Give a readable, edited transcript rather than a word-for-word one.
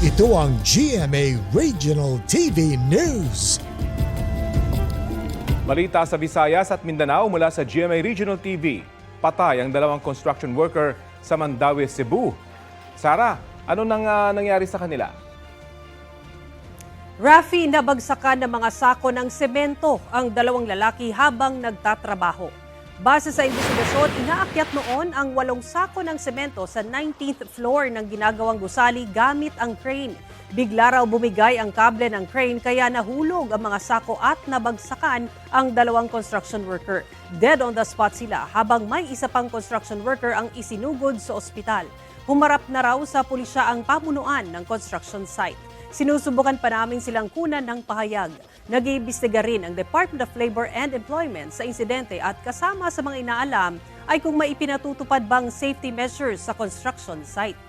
Ito ang GMA Regional TV News. Balita sa Visayas at Mindanao mula sa GMA Regional TV. Patay ang dalawang construction worker sa Mandaue, Cebu. Sara, ano nangyari sa kanila? Rafi, nabagsakan ng mga sako ng semento ang dalawang lalaki habang nagtatrabaho. Base sa investigasyon, inaakyat noon ang 8 sako ng semento sa 19th floor ng ginagawang gusali gamit ang crane. Bigla raw bumigay ang kable ng crane kaya nahulog ang mga sako at nabagsakan ang dalawang construction worker. Dead on the spot sila habang may isa pang construction worker ang isinugod sa ospital. Humarap na raw sa pulisya ang pamunuan ng construction site. Sinusubukan pa namin silang kunan ng pahayag. Nag-iimbestiga rin ang Department of Labor and Employment sa insidente at kasama sa mga inaalam ay kung may ipinatutupad bang safety measures sa construction site.